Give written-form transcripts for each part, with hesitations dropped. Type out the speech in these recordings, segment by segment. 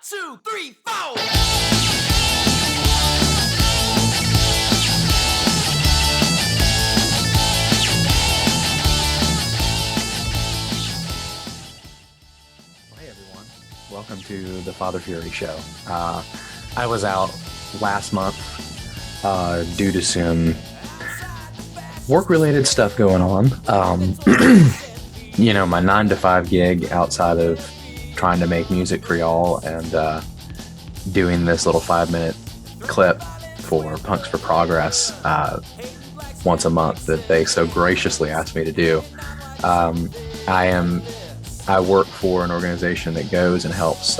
two, three, four. Hey everyone, welcome to the Father Fury Show. I was out last month due to some work-related stuff going on. My 9-to-5 gig outside of trying to make music for y'all and doing this little 5-minute clip for Punks for Progress once a month that they so graciously asked me to do. I work for an organization that goes and helps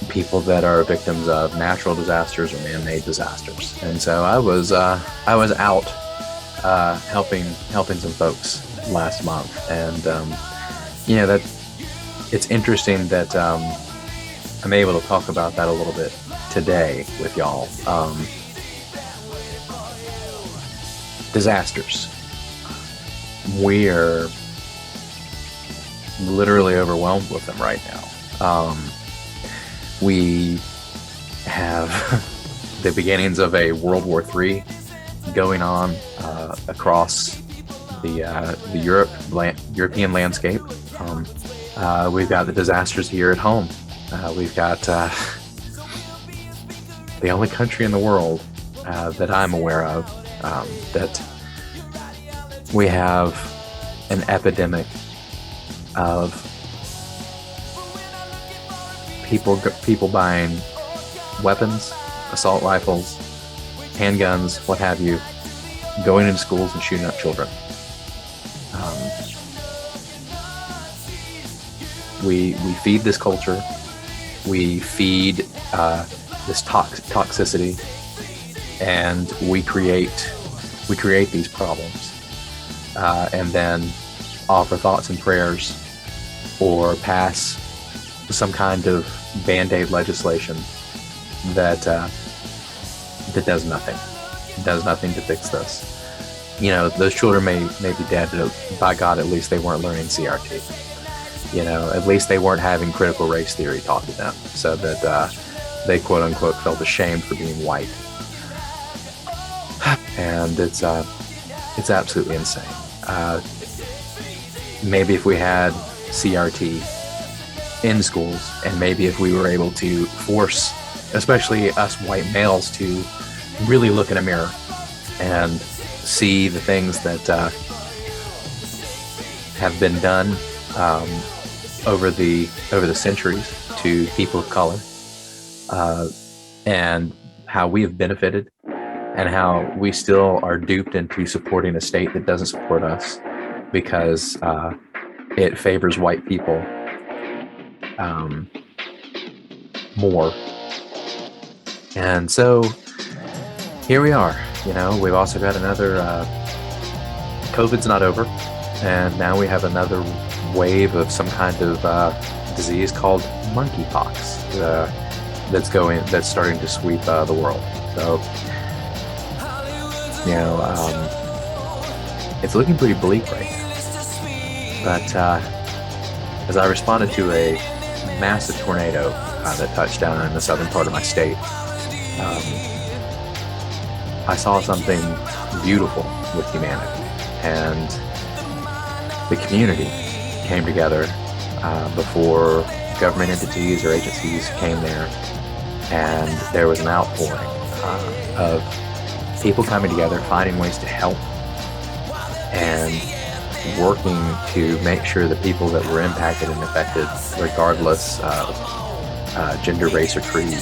people that are victims of natural disasters or man-made disasters, and so I was out helping some folks last month, and that it's interesting that I'm able to talk about that a little bit today with y'all. Disasters. We are literally overwhelmed with them right now. We have the beginnings of a World War III going on across the European landscape. We've got the disasters here at home. We've got the only country in the world that I'm aware of that we have an epidemic of people buying weapons, assault rifles, handguns, what have you, going into schools and shooting up children. We feed this culture. We feed this toxicity, and we create these problems, and then offer thoughts and prayers or pass some kind of band-aid legislation that does nothing. It does nothing to fix this. Those children may be dead, but by God, at least they weren't learning CRT. At least they weren't having critical race theory taught to them, so that they quote unquote felt ashamed for being white. And it's absolutely insane. Maybe if we had CRT in schools, and maybe if we were able to force, especially us white males, to really look in a mirror and see the things that have been done over the centuries to people of color, and how we have benefited, and how we still are duped into supporting a state that doesn't support us because it favors white people more. And so here we are. We've also got another COVID's not over, and now we have another wave of some kind of disease called monkeypox that's starting to sweep the world. So it's looking pretty bleak right now. But as I responded to a massive tornado that touched down in the southern part of my state, I saw something beautiful with humanity, and the community came together before government entities or agencies came there, and there was an outpouring of people coming together, finding ways to help, and working to make sure that people that were impacted and affected, regardless of gender, race, or creed,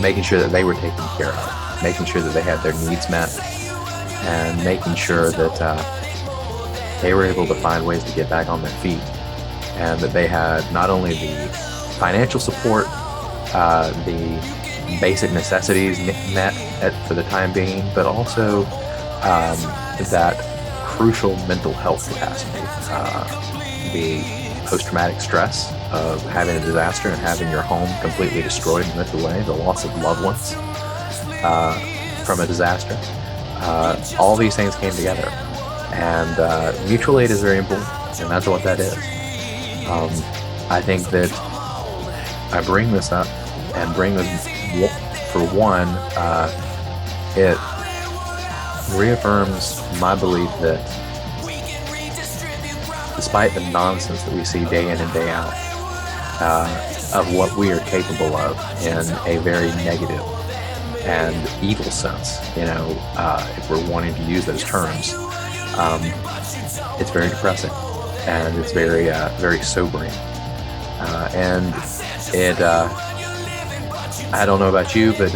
making sure that they were taken care of, making sure that they had their needs met, and making sure that they were able to find ways to get back on their feet, and that they had not only the financial support, the basic necessities met for the time being, but also that crucial mental health capacity, the post-traumatic stress of having a disaster and having your home completely destroyed and ripped away, the loss of loved ones from a disaster. All these things came together, and mutual aid is very important, and that's what that is. I think that I bring this up and bring this for one, it reaffirms my belief that despite the nonsense that we see day in and day out, of what we are capable of in a very negative and evil sense, if we're wanting to use those terms, it's very depressing and it's very, very sobering. And it, I don't know about you, but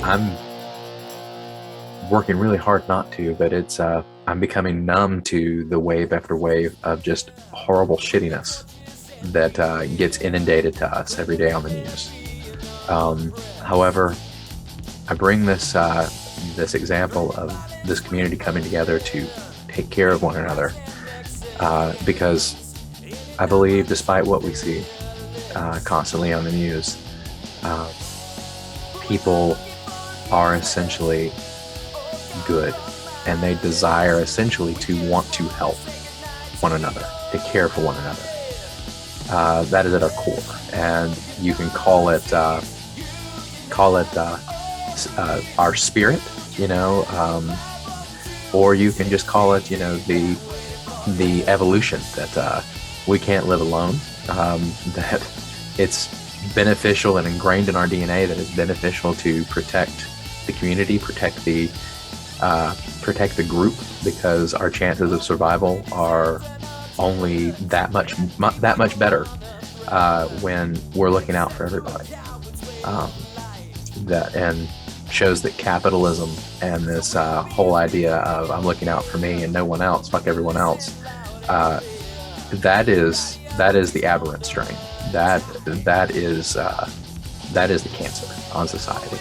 I'm working really hard not to, but it's I'm becoming numb to the wave after wave of just horrible shittiness that gets inundated to us every day on the news. However, I bring this this example of this community coming together to take care of one another because I believe, despite what we see constantly on the news, people are essentially good, and they desire essentially to want to help one another, to care for one another. That is at our core, and you can call it our spirit, or you can just call it, the evolution that we can't live alone. That it's beneficial and ingrained in our DNA that it's beneficial to protect the community, protect the group, because our chances of survival are only that much better when we're looking out for everybody. That and shows that capitalism and this whole idea of I'm looking out for me and no one else, fuck everyone else, that is the aberrant strain. That is the cancer on society.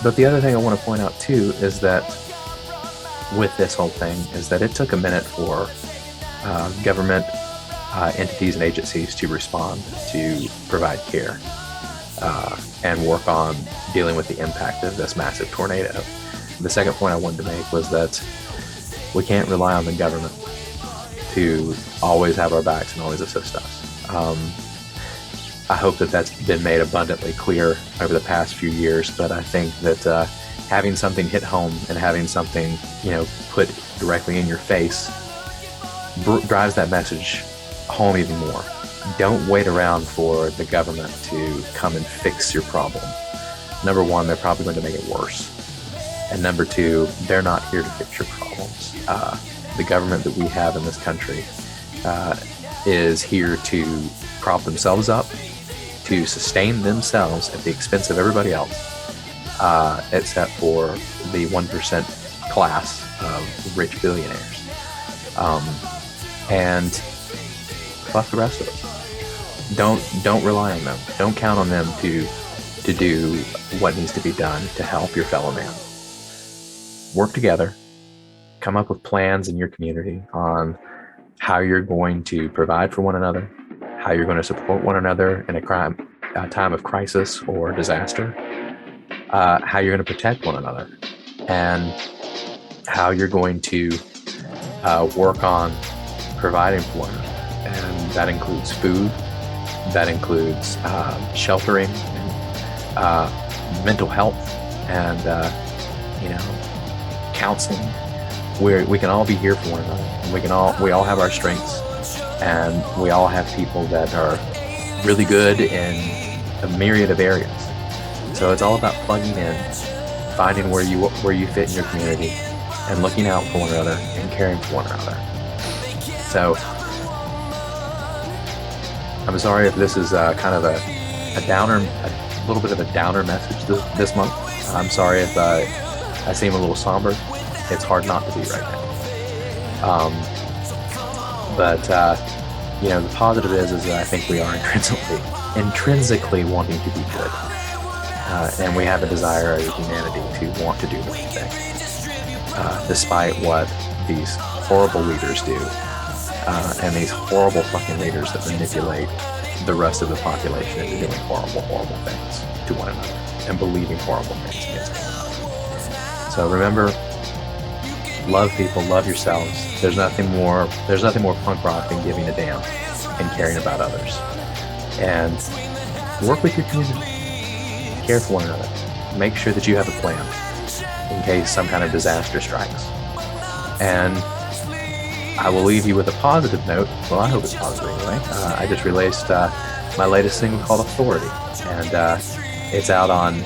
But the other thing I want to point out too is that with this whole thing is that it took a minute for government entities and agencies to respond, to provide care, and work on dealing with the impact of this massive tornado. The second point I wanted to make was that we can't rely on the government to always have our backs and always assist us. I hope that that's been made abundantly clear over the past few years, but I think that having something hit home and having something, put directly in your face drives that message home even more. Don't wait around for the government to come and fix your problem. Number one, they're probably going to make it worse. And number two, they're not here to fix your problems. The government that we have in this country is here to prop themselves up, to sustain themselves at the expense of everybody else, except for the 1% class of rich billionaires. And fuck the rest of us. Don't rely on them. Don't count on them to do what needs to be done to help your fellow man. Work together. Come up with plans in your community on how you're going to provide for one another, how you're going to support one another in a time of crisis or disaster, how you're going to protect one another, and how you're going to work on providing for one another. And that includes food, that includes sheltering, mental health, and counseling. We can all be here for one another. And we all have our strengths, and we all have people that are really good in a myriad of areas. So it's all about plugging in, finding where you fit in your community, and looking out for one another and caring for one another. So I'm sorry if this is kind of a downer, a little bit of a downer message this month. I'm sorry if I seem a little somber. It's hard not to be right now. But the positive is that I think we are intrinsically wanting to be good. And we have a desire as humanity to want to do the right thing. Despite what these horrible leaders do, and these horrible fucking leaders that manipulate the rest of the population into doing horrible, horrible things to one another and believing horrible things against one another. So remember, love people, love yourselves. There's nothing more punk rock than giving a damn. and caring about others. And work with your community. Care for one another. Make sure that you have a plan in case some kind of disaster strikes. And I will leave you with a positive note. Well, I hope it's positive anyway. I just released my latest single called Authority. And it's out on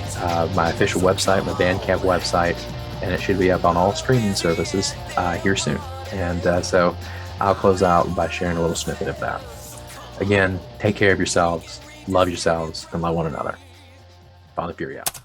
my official website, my Bandcamp website, and it should be up on all streaming services here soon. And so I'll close out by sharing a little snippet of that. Again, take care of yourselves, love yourselves, and love one another. Father Fury out.